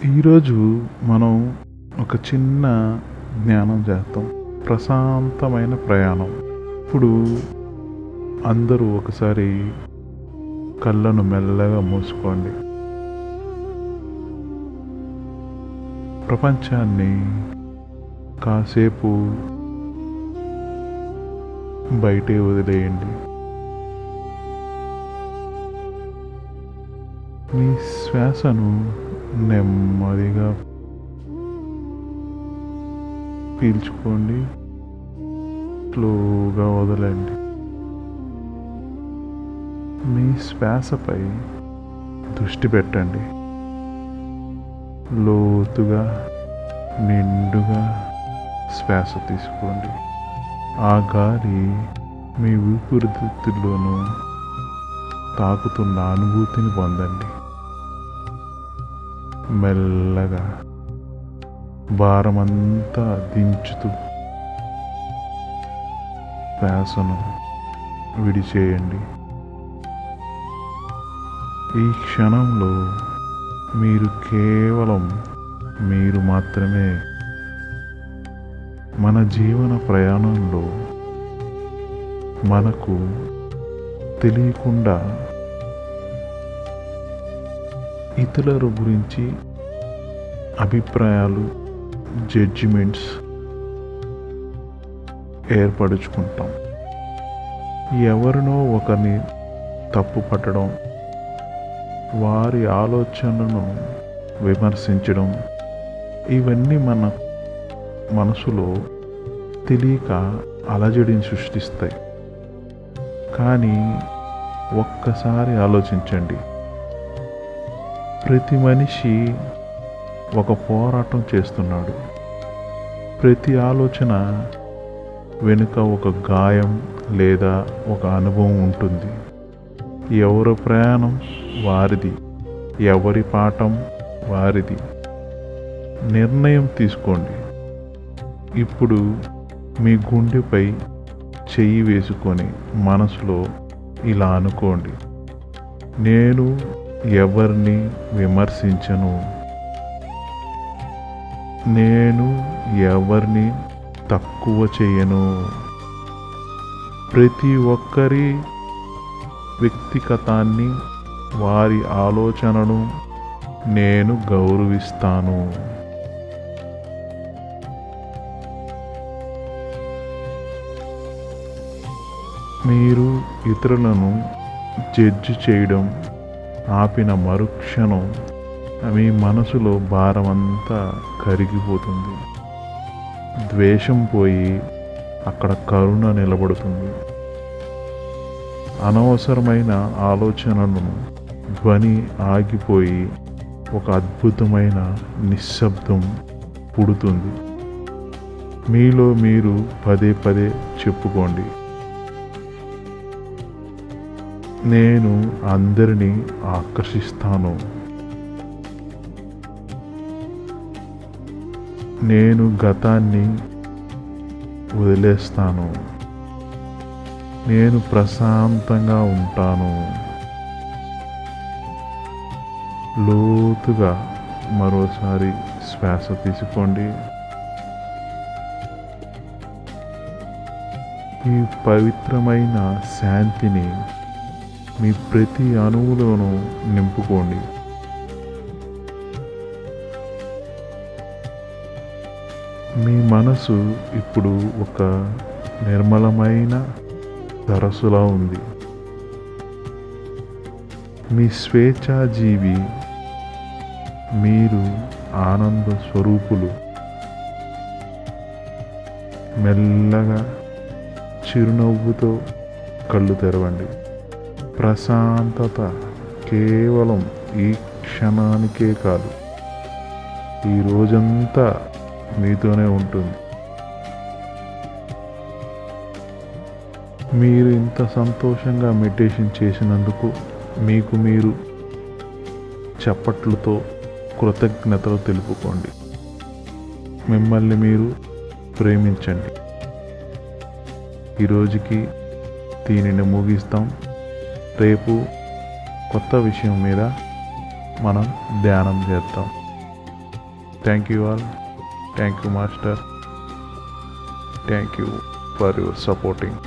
ఈరోజు మనం ఒక చిన్న జ్ఞానం చేస్తాం. ప్రశాంతమైన ప్రయాణం. ఇప్పుడు అందరూ ఒకసారి కళ్ళను మెల్లగా మూసుకోండి. ప్రపంచాన్ని కాసేపు బయటే వదిలేయండి. మీ శ్వాసను నెమ్మదిగా పీల్చుకోండి, స్లోగా వదలండి. మీ శ్వాసపై దృష్టి పెట్టండి. లోతుగా నిండుగా శ్వాస తీసుకోండి. ఆ గాలి మీ ఊపిరితిత్తుల్లోనూ తాకుతున్న అనుభూతిని పొందండి. మెల్లగా భారమంతా దించుతూ శ్వాసను విడిచేయండి. ఈ క్షణంలో మీరు కేవలం మీరు మాత్రమే. మన జీవన ప్రయాణంలో మనకు తెలియకుండా ఇతరుల గురించి అభిప్రాయాలు, జడ్జిమెంట్స్ ఏర్పరుచుకుంటాం. ఎవరినో ఒకరిని తప్పు పట్టడం, వారి ఆలోచనలను విమర్శించడం, ఇవన్నీ మన మనసులో తెలియక అలజడిని సృష్టిస్తాయి. కానీ ఒక్కసారి ఆలోచించండి. ప్రతి మనిషి ఒక పోరాటం చేస్తున్నాడు. ప్రతి ఆలోచన వెనుక ఒక గాయం లేదా ఒక అనుభవం ఉంటుంది. ఎవరి ప్రయాణం వారిది, ఎవరి పాఠం వారిది. నిర్ణయం తీసుకోండి. ఇప్పుడు మీ గుండెపై చెయ్యి వేసుకొని మనసులో ఇలా అనుకోండి: నేను ఎవరిని విమర్శించను, నేను ఎవరిని తక్కువ చేయను. ప్రతి ఒక్కరి వ్యక్తిగతాన్ని, వారి ఆలోచనను నేను గౌరవిస్తాను. మీరు ఇతరులను జడ్జి చేయడం ఆపిన మరుక్షణం మీ మనసులో భారమంతా కరిగిపోతుంది. ద్వేషం పోయి అక్కడ కరుణ నిలబడుతుంది. అనవసరమైన ఆలోచనలను ధ్వని ఆగిపోయి ఒక అద్భుతమైన నిశ్శబ్దం పుడుతుంది. మీలో మీరు పదే పదే చెప్పుకోండి: నేను అందరినీ ఆకర్షిస్తాను, నేను గతాన్ని వదిలేస్తాను, నేను ప్రశాంతంగా ఉంటాను. లోతుగా మరోసారి శ్వాస తీసుకోండి. ఈ పవిత్రమైన శాంతిని మీ ప్రతి అణువులోనూ నింపుకోండి. మీ మనసు ఇప్పుడు ఒక నిర్మలమైన సరస్సులా ఉంది. మీ స్వేచ్ఛాజీవి, మీరు ఆనంద స్వరూపులు. మెల్లగా చిరునవ్వుతో కళ్ళు తెరవండి. ప్రశాంతత కేవలం ఈ క్షణానికే కాదు, ఈ రోజంతా మీతోనే ఉంటుంది. మీరు ఇంత సంతోషంగా మెడిటేషన్ చేసినందుకు మీకు మీరు చప్పట్లతో కృతజ్ఞతలు తెలుపుకోండి. మిమ్మల్ని మీరు ప్రేమించండి. ఈరోజుకి దీనిని ముగిస్తాం. రేపు కొత్త విషయం మీద మనం ధ్యానం చేద్దాం. Thank you all. Thank you master. Thank you for your supporting.